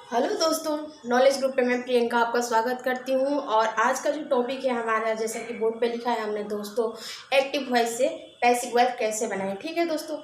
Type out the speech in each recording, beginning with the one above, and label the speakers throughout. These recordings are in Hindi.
Speaker 1: हेलो दोस्तों, नॉलेज ग्रुप पे मैं प्रियंका आपका स्वागत करती हूँ। और आज का जो टॉपिक है हमारा, जैसा कि बोर्ड पे लिखा है हमने दोस्तों, एक्टिव वॉइस से पैसिव वॉइस कैसे बनाएं। ठीक है दोस्तों,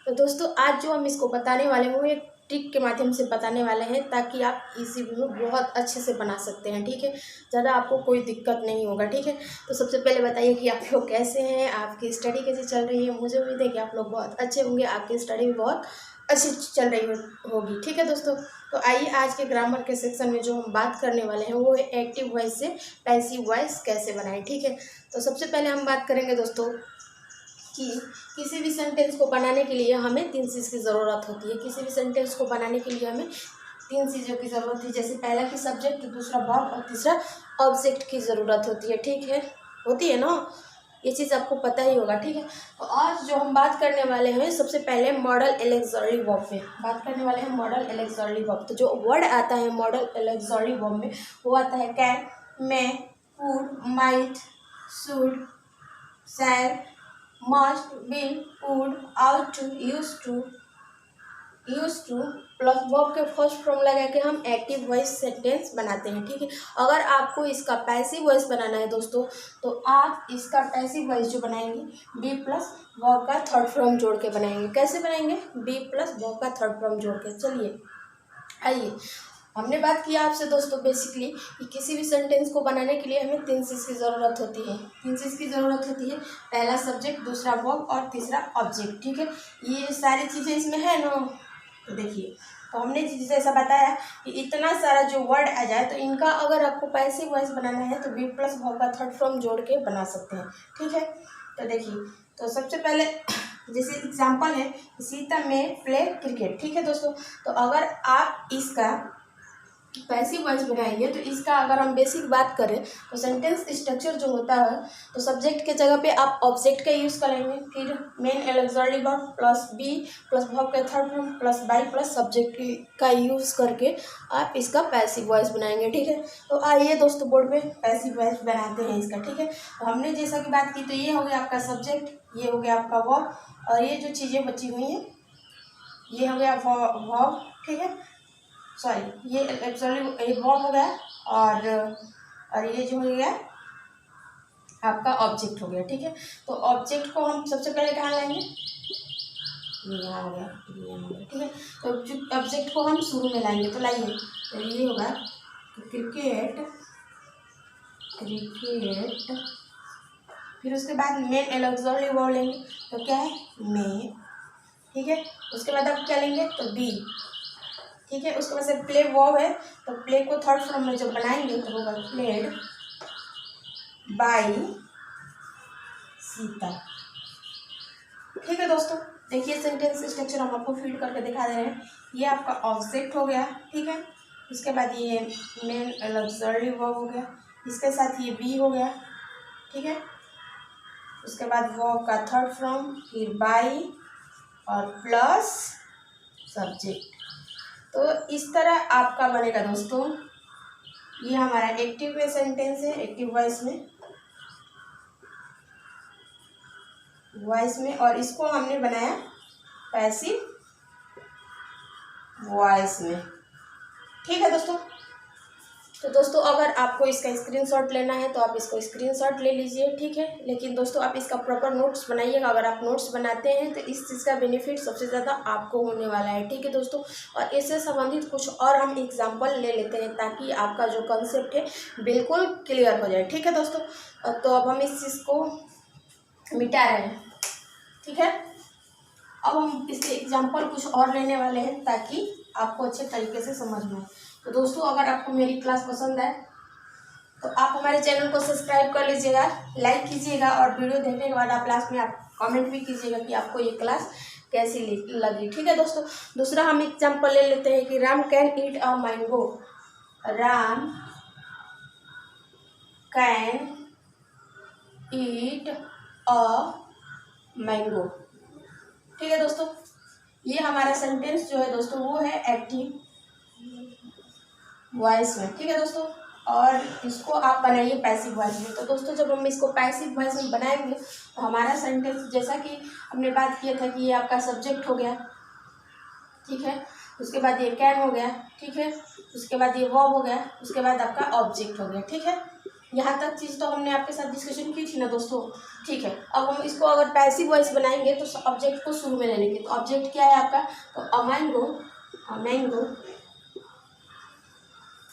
Speaker 1: तो दोस्तों आज जो हम इसको बताने वाले हैं वो एक ट्रिक के माध्यम से बताने वाले हैं, ताकि आप इसी में बहुत अच्छे से बना सकते हैं। ठीक है, ज़्यादा आपको कोई दिक्कत नहीं होगा। ठीक है, तो सबसे पहले बताइए कि आप लोग कैसे हैं, आपकी स्टडी कैसे चल रही है। मुझे उम्मीद है कि आप लोग बहुत अच्छे होंगे, आपकी स्टडी भी बहुत अच्छी चल रही होगी। ठीक है दोस्तों, तो आइए आज के ग्रामर के सेक्शन में जो हम बात करने वाले हैं वो है एक्टिव वॉइस से पैसिव वॉइस कैसे बनाएं। ठीक है, तो सबसे पहले हम बात करेंगे दोस्तों कि किसी भी सेंटेंस को बनाने के लिए हमें 3 चीज़ की ज़रूरत होती है। किसी भी सेंटेंस को बनाने के लिए हमें 3 चीज़ों की ज़रूरत है। जैसे पहला की सब्जेक्ट, दूसरा वर्ब और तीसरा ऑब्जेक्ट की ज़रूरत होती है। ठीक है, होती है ना, ये चीज़ आपको पता ही होगा। ठीक है, तो आज जो हम बात करने वाले हैं सबसे पहले मॉडल एलेक्सरी वर्ब में बात करने वाले हैं। मॉडल एलेक्सरी वर्ब, तो जो वर्ड आता है मॉडल एलेक्सरी वर्ब में वो आता है can, may, could, might, should, shall, must, will, would, ought to, used to plus verb के फर्स्ट फॉर्म लगा के हम एक्टिव वॉइस सेंटेंस बनाते हैं। ठीक है, अगर आपको इसका पैसिव वॉइस बनाना है दोस्तों, तो आप इसका पैसिव वॉइस जो बनाएंगे बी प्लस वर्ब का थर्ड फॉर्म जोड़ के बनाएंगे। कैसे बनाएंगे? बी प्लस वर्ब का थर्ड फॉर्म जोड़ के। चलिए आइए, हमने बात किया आपसे दोस्तों बेसिकली कि किसी भी सेंटेंस को बनाने के लिए हमें 3 चीज़ की ज़रूरत होती है। 3 चीज़ की ज़रूरत होती है, पहला सब्जेक्ट, दूसरा वर्ब और तीसरा ऑब्जेक्ट। ठीक है, ये सारी चीज़ें इसमें है ना। तो देखिए, तो हमने जैसा बताया कि इतना सारा जो वर्ड आ जाए तो इनका अगर आपको पैसिव वॉइस बनाना है तो बी प्लस वर्ब का थर्ड फॉर्म जोड़ के बना सकते हैं। ठीक है, तो देखिए, तो सबसे पहले जैसे एग्जांपल है, सीता में प्ले क्रिकेट। ठीक है दोस्तों, तो अगर आप इसका पैसिव वॉइस बनाएंगे तो इसका अगर हम बेसिक बात करें तो सेंटेंस स्ट्रक्चर जो होता है, तो सब्जेक्ट के जगह पे आप ऑब्जेक्ट का यूज़ करेंगे, फिर main auxiliary verb plus be plus verb का third form plus by plus subject का यूज़ करके आप इसका पैसिव वॉइस बनाएंगे। ठीक है, तो आइए दोस्तों बोर्ड पे पैसिव वॉइस बनाते हैं इसका। ठीक है, तो हमने जैसा कि बात की, तो ये हो गया आपका सब्जेक्ट, ये हो गया आपका वर्ब, और ये जो चीज़ें बची हुई हैं ये हो गया वर्ब। ठीक है, सॉरी, ये एक्चुअली वर्ब हो गया, और ये जो हो गया आपका ऑब्जेक्ट हो गया। ठीक है, तो ऑब्जेक्ट को हम सबसे पहले कहाँ लाएंगे? ये यहाँ हो गया, ये यहाँ हो गया। ठीक है, तो ऑब्जेक्ट को हम शुरू में लाएंगे, तो लाइए, तो ये होगा क्रिकेट, फिर उसके बाद मेन एलेक्सरी वर्ब लेंगे, तो क्या है? मे। ठीक है, उसके बाद आप क्या लेंगे? तो बी। ठीक है, उसके बाद से प्ले वर्ब है, तो प्ले को थर्ड फॉर्म में जब बनाएंगे तो होगा प्लेड बाई सीता। ठीक है दोस्तों, देखिए सेंटेंस स्ट्रक्चर हम आपको फीड करके दिखा दे रहे हैं। ये आपका ऑब्जेक्ट हो गया। ठीक है, उसके बाद ये मेन एलेक्सरी वर्ब हो गया, इसके साथ ये बी हो गया। ठीक है, उसके बाद वर्ब का थर्ड फॉर्म, फिर बाई और प्लस सब्जेक्ट। तो इस तरह आपका बनेगा दोस्तों। ये हमारा एक्टिव में सेंटेंस है, एक्टिव वॉइस में, और इसको हमने बनाया पैसिव वॉइस में। ठीक है दोस्तों, तो दोस्तों अगर आपको इसका स्क्रीनशॉट लेना है तो आप इसको स्क्रीनशॉट ले लीजिए। ठीक है, लेकिन दोस्तों आप इसका प्रॉपर नोट्स बनाइएगा। अगर आप नोट्स बनाते हैं तो इस चीज़ का बेनिफिट सबसे ज़्यादा आपको होने वाला है। ठीक है दोस्तों, और इससे संबंधित कुछ और हम एग्जांपल ले लेते हैं ताकि आपका जो कंसेप्ट है बिल्कुल क्लियर हो जाए। ठीक है दोस्तों, तो अब हम इस चीज़ को मिटा रहे हैं। ठीक है, अब हम इसके एग्जाम्पल कुछ और लेने वाले हैं ताकि आपको अच्छे तरीके से समझ में आए। तो दोस्तों अगर आपको मेरी क्लास पसंद है तो आप हमारे चैनल को सब्सक्राइब कर लीजिएगा, लाइक कीजिएगा, और वीडियो देखने के बाद आप लास्ट में आप कमेंट भी कीजिएगा कि आपको ये क्लास कैसी लगी। ठीक है दोस्तों, दूसरा हम एग्जाम्पल ले लेते हैं कि Ram can eat a mango. Ram can eat a mango. ठीक है दोस्तों, ये हमारा सेंटेंस जो है दोस्तों वो है एक्टिव वॉइस में। ठीक है दोस्तों, और इसको आप बनाइए पैसिव वॉइस में। तो दोस्तों जब हम इसको पैसिव वॉइस में बनाएंगे तो हमारा सेंटेंस, जैसा कि हमने बात किया था कि ये आपका सब्जेक्ट हो गया। ठीक है, उसके बाद ये कैन हो गया, ठीक है, उसके बाद ये वर्ब हो गया, उसके बाद आपका ऑब्जेक्ट हो गया, ठीक है। यहाँ तक चीज़ तो हमने आपके साथ डिस्कशन की थी ना दोस्तों, ठीक है। अब हम इसको अगर पैसिव वॉइस बनाएंगे तो ऑब्जेक्ट को शुरू में ले लेंगे। तो ऑब्जेक्ट क्या है आपका, तो अ मैंगो,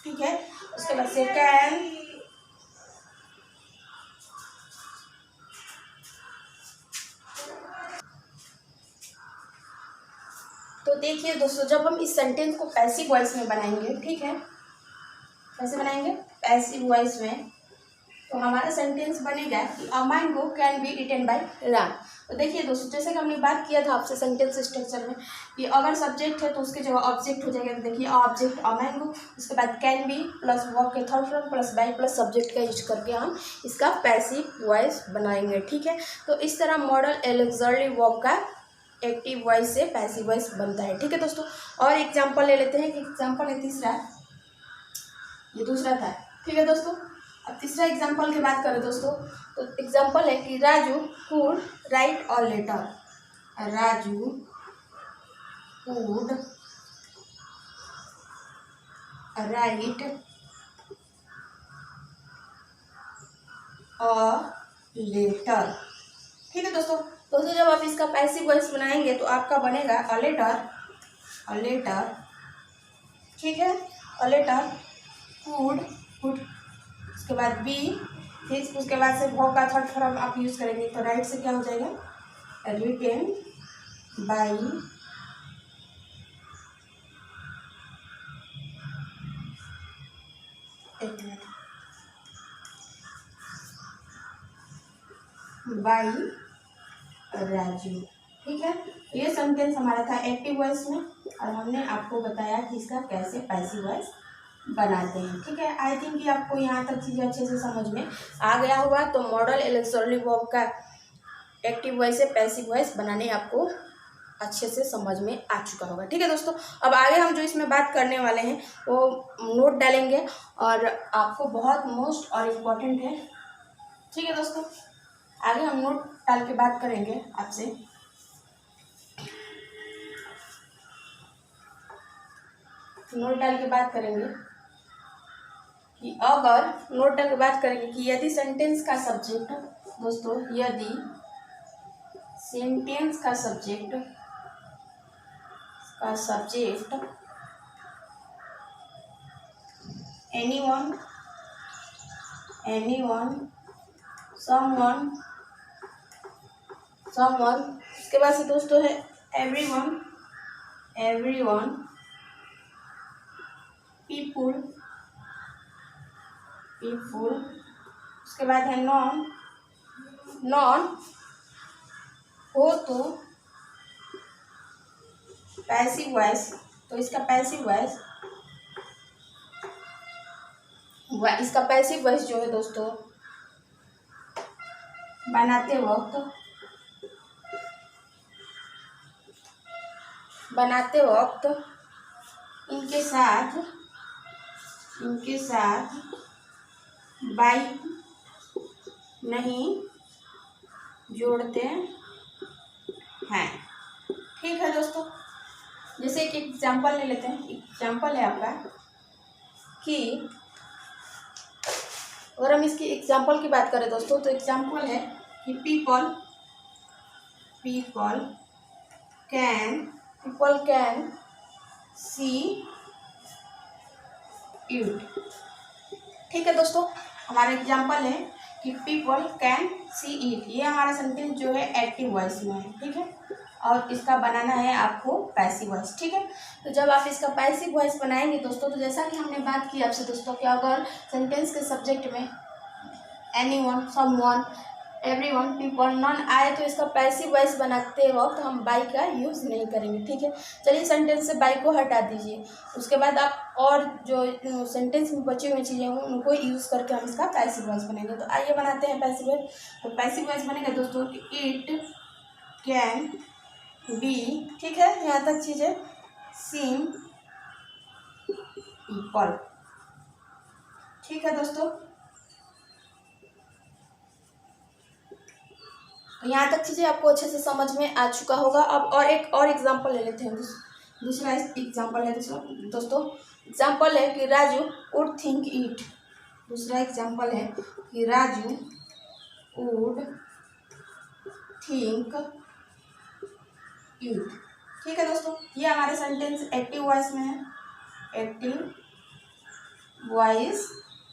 Speaker 1: ठीक है। उसके बाद से कैन, तो देखिए दोस्तों, जब हम इस सेंटेंस को पैसिव वॉइस में बनाएंगे, ठीक है, कैसे बनाएंगे, पैसिव वॉइस में, तो हमारा सेंटेंस बनेगा कि a mango can be eaten by Ram. तो देखिए दोस्तों, जैसे कि हमने बात किया था आपसे सेंटेंस स्ट्रक्चर में कि अगर सब्जेक्ट है तो उसके जगह ऑब्जेक्ट हो जाएगा। तो देखिए ऑब्जेक्ट अ मैंगो, उसके बाद कैन बी प्लस वर्ब के third form plus by plus subject का यूज करके हम इसका पैसिव वॉइस बनाएंगे, ठीक है। तो इस तरह मॉडल एलेक्सर्ली वर्ब का एक्टिव वॉइस से पैसिव वॉइस बनता है, ठीक है दोस्तों। और एग्जाम्पल ले लेते हैं कि एग्जाम्पल है तीसरा, ये दूसरा था, ठीक है दोस्तों। अब तीसरा एग्जाम्पल की बात करें दोस्तों, तो एग्जाम्पल है कि Raju could write a letter, Raju could write a letter, ठीक है दोस्तों। दोस्तों जब आप इसका पैसिव वॉइस बनाएंगे तो आपका बनेगा अ लेटर, ठीक है, अ लेटर कुड, उसके बाद बी, फिर उसके बाद से वर्ब का थर्ड फॉर्म आप यूज करेंगे। तो राइट से क्या हो जाएगा, रिटेन बाई राजू, ठीक है। ये सेंटेंस हमारा था एक्टिव वॉइस में और हमने आपको बताया कि इसका कैसे पैसिव वॉइस बनाते हैं, ठीक है। आई थिंक कि आपको यहाँ तक चीज़ें अच्छे से समझ में आ गया होगा। तो मॉडल एलेक्सर्ली वर्ब का एक्टिव वॉइस से पैसिव वॉइस बनाने आपको अच्छे से समझ में आ चुका होगा, ठीक है दोस्तों। अब आगे हम जो इसमें बात करने वाले हैं वो नोट डालेंगे और आपको बहुत मोस्ट और इम्पोर्टेंट है, ठीक है दोस्तों। आगे हम नोट डाल के बात करेंगे आपसे। नोट डाल के बात करेंगे कि अगर नोट डाल के बात करेंगे कि यदि सेंटेंस का सब्जेक्ट दोस्तों, यदि सेंटेंस का सब्जेक्ट एनीवन, समवन, उसके बाद से दोस्तों है एवरीवन, पीपुल, उसके बाद है नॉन हो तो पैसिव वॉइस। तो इसका पैसिव वॉइस जो है दोस्तों बनाते वक्त इनके साथ बाई नहीं जोड़ते हैं, ठीक है दोस्तों। जैसे एक एग्जाम्पल ले लेते हैं। एग्जाम्पल है आपका कि अगर हम इसकी एग्जाम्पल की बात करें दोस्तों, तो एग्जाम्पल है कि पीपल कैन सी इट, ठीक है दोस्तों। हमारा एग्जाम्पल है कि पीपल कैन सी इट, ये हमारा सेंटेंस जो है एक्टिव वॉइस में है, ठीक है। और इसका बनाना है आपको पैसिव वॉइस, ठीक है। तो जब आप इसका पैसिव वॉइस बनाएंगे दोस्तों, तो जैसा कि हमने बात की आपसे दोस्तों कि अगर सेंटेंस के सब्जेक्ट में anyone, someone, everyone, people, non आए तो इसका पैसिव वॉइस बनाते वक्त हम बाई का यूज़ नहीं करेंगे, ठीक है। चलिए सेंटेंस से बाई को हटा दीजिए, उसके बाद आप और जो सेंटेंस में बची हुई चीज़ें हों उनको यूज़ करके हम इसका पैसिव वॉइस बनेंगे। तो आइए बनाते हैं पैसिव वॉइस। तो पैसिव वॉइस बनेगा दोस्तों कि इट कैन बी, ठीक है, यहाँ तक चीज़ें सीन पीपल, ठीक है दोस्तों। यहाँ तक चीज़ें आपको अच्छे से समझ में आ चुका होगा। अब और एक और एग्जांपल ले लेते हैं दूसरा एग्जाम्पल है दोस्तों एग्जाम्पल है कि राजू वुड थिंक इट। दूसरा एग्जाम्पल है कि राजू वुड थिंक इट। ठीक है दोस्तों, ये हमारे सेंटेंस एक्टिव वॉइस में है, एक्टिव वॉइस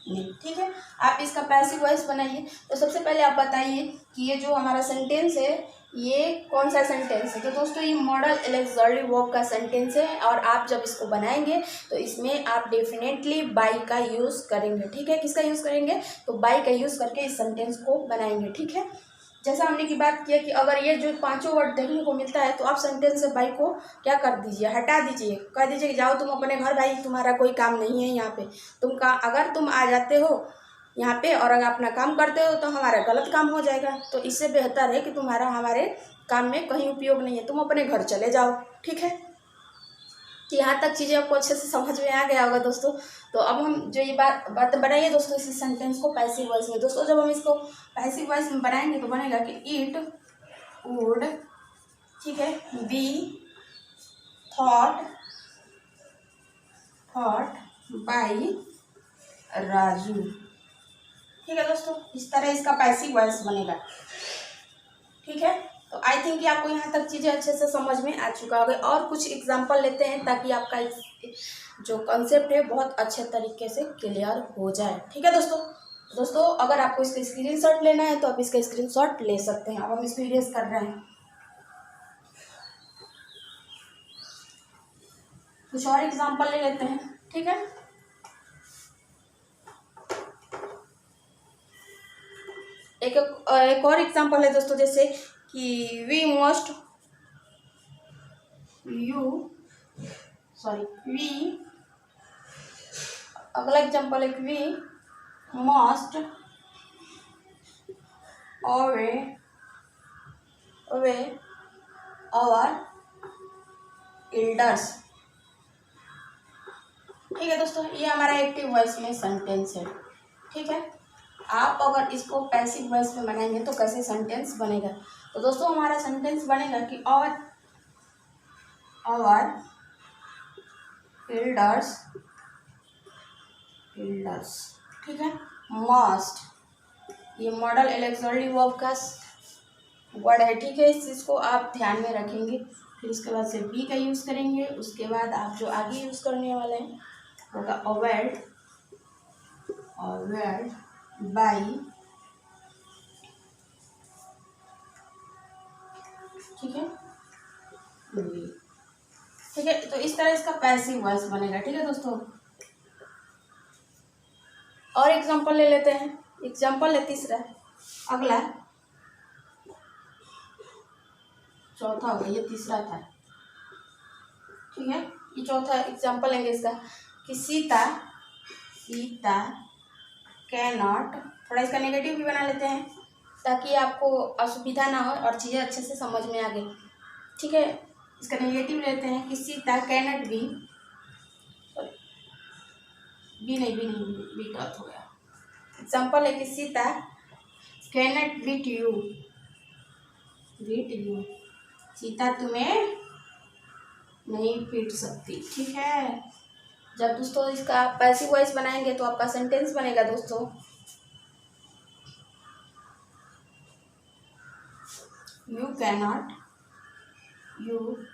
Speaker 1: में। ठीक है, आप इसका पैसिव वॉइस बनाइए। तो सबसे पहले आप बताइए कि ये जो हमारा सेंटेंस है ये कौन सा सेंटेंस है। तो दोस्तों ये मॉडल ऑक्सिलरी वर्ब का सेंटेंस है और आप जब इसको बनाएंगे तो इसमें आप डेफिनेटली बाई का यूज़ करेंगे। ठीक है, किसका यूज़ करेंगे, तो बाई का यूज़ करके इस सेंटेंस को बनाएंगे। ठीक है, जैसा हमने की बात किया कि अगर ये जो पांचों वर्ड देखने को मिलता है तो आप सेंटेंस से बाई को क्या कर दीजिए, हटा दीजिए, कह दीजिए कि जाओ तुम अपने घर, भाई तुम्हारा कोई काम नहीं है यहाँ पे। अगर तुम आ जाते हो यहाँ पे और अगर अपना काम करते हो तो हमारा गलत काम हो जाएगा। तो इससे बेहतर है कि तुम्हारा हमारे काम में कहीं उपयोग नहीं है, तुम अपने घर चले जाओ। ठीक है, यहाँ तक चीज़ें आपको अच्छे से समझ में आ गया होगा दोस्तों। तो अब हम जो ये बात बनाइए दोस्तों इस सेंटेंस को पैसिव वॉइस में। दोस्तों जब हम इसको पैसिव वॉइस में बनाएंगे तो बनेगा कि इट वुड, ठीक है, बी थॉट बाय राजू। ठीक है दोस्तों, इस तरह इसका पैसिव वॉइस बनेगा। ठीक है, तो आई थिंक कि आपको यहाँ तक चीज़ें अच्छे से समझ में आ चुका होगा। और कुछ एग्जांपल लेते हैं ताकि आपका जो कॉन्सेप्ट है बहुत अच्छे तरीके से क्लियर हो जाए। ठीक है दोस्तों अगर आपको इसका स्क्रीनशॉट लेना है तो आप इसका स्क्रीनशॉट ले सकते हैं। अब हम इसको इरेज कर रहे हैं। कुछ और एग्जांपल ले लेते हैं। ठीक है, एक और एग्जांपल है दोस्तों, जैसे कि अगला एग्जांपल है कि we must obey our elders. ठीक है दोस्तों, ये हमारा एक्टिव वॉइस में सेंटेंस है। ठीक है, आप अगर इसको पैसिव वॉइस में बनाएंगे तो कैसे सेंटेंस बनेगा। तो दोस्तों हमारा सेंटेंस बनेगा कि आवर एल्डर्स, ठीक है, मस्ट, ये मॉडल ऑक्सिलरी वर्ब का वर्ड है। ठीक है, इस चीज़ को आप ध्यान में रखेंगे। फिर उसके बाद से बी का यूज़ करेंगे। उसके बाद आप जो आगे यूज़ करने वाले हैं होगा अवेयर्ड बाई। ठीक है, ठीक है, तो इस तरह इसका पैसिव वॉइस बनेगा। ठीक है दोस्तों, और एग्जांपल ले लेते हैं। एग्जांपल है तीसरा, अगला चौथा होगा, ये तीसरा था। ठीक है, ये चौथा एग्जांपल लेंगे इसका कि सीता कैन नॉट। थोड़ा इसका नेगेटिव भी बना लेते हैं ताकि आपको असुविधा ना हो और चीज़ें अच्छे से समझ में आ गई। ठीक है, इसका नेगेटिव लेते हैं कि सीता कैनट बी गलत हो गया। एग्जाम्पल है कि Sita cannot beat you, Sita तुम्हें नहीं पीट सकती। ठीक है, जब दोस्तों इसका पैसिव वॉइस बनाएंगे तो आपका सेंटेंस बनेगा दोस्तों you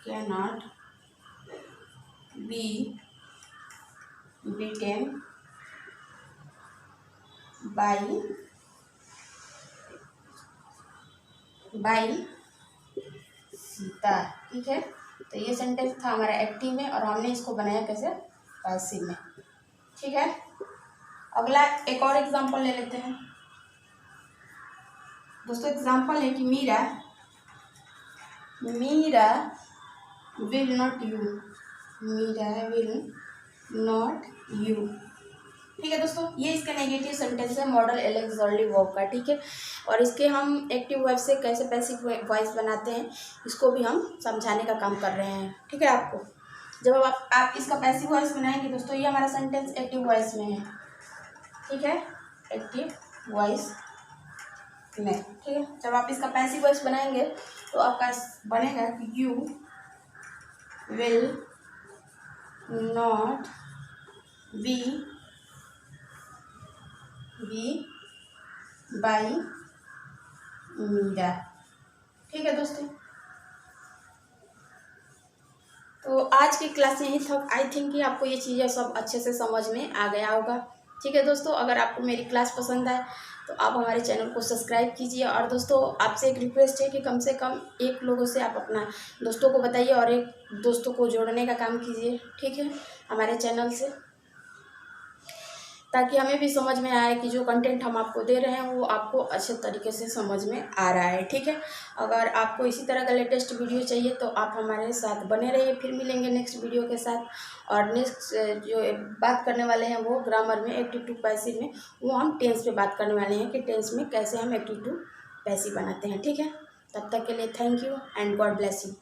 Speaker 1: cannot be beaten by Sita. ठीक है, तो ये सेंटेंस था हमारा एक्टिव में और हमने इसको बनाया कैसे, पैसिव में। ठीक है, अगला एक और एग्जांपल ले लेते हैं दोस्तों। एग्जांपल है कि मीरा विल नॉट यू। ठीक है दोस्तों, ये इसका नेगेटिव सेंटेंस है मॉडल ऑक्सिलरी वर्ब का। ठीक है, और इसके हम एक्टिव वॉइस से कैसे पैसिव वॉइस बनाते हैं इसको भी हम समझाने का काम कर रहे हैं। ठीक है, आपको जब आप इसका पैसिव वॉइस बनाएंगे दोस्तों, ये हमारा सेंटेंस एक्टिव वॉइस में है। ठीक है, एक्टिव वॉइस में। ठीक है, जब आप इसका पैसिव वॉइस बनाएंगे तो आपका बनेगा कि you will not be by Meera. ठीक है दोस्तों, तो आज की क्लास यहीं तक। आई थिंक कि आपको ये चीज़ें सब अच्छे से समझ में आ गया होगा। ठीक है दोस्तों, अगर आपको मेरी क्लास पसंद आए तो आप हमारे चैनल को सब्सक्राइब कीजिए। और दोस्तों, आपसे एक रिक्वेस्ट है कि कम से कम एक लोगों से आप अपना दोस्तों को बताइए और एक दोस्तों को जोड़ने का काम कीजिए। ठीक है, हमारे चैनल से, ताकि हमें भी समझ में आए कि जो कंटेंट हम आपको दे रहे हैं वो आपको अच्छे तरीके से समझ में आ रहा है। ठीक है, अगर आपको इसी तरह का लेटेस्ट वीडियो चाहिए तो आप हमारे साथ बने रहिए। फिर मिलेंगे नेक्स्ट वीडियो के साथ। और नेक्स्ट जो बात करने वाले हैं वो ग्रामर में, एक्टिव टू पैसिव में, वो हम टेंस पे बात करने वाले हैं कि टेंस में कैसे हम एक्टिव टू पैसिव बनाते हैं। ठीक है, तब तक के लिए thank you and God bless you.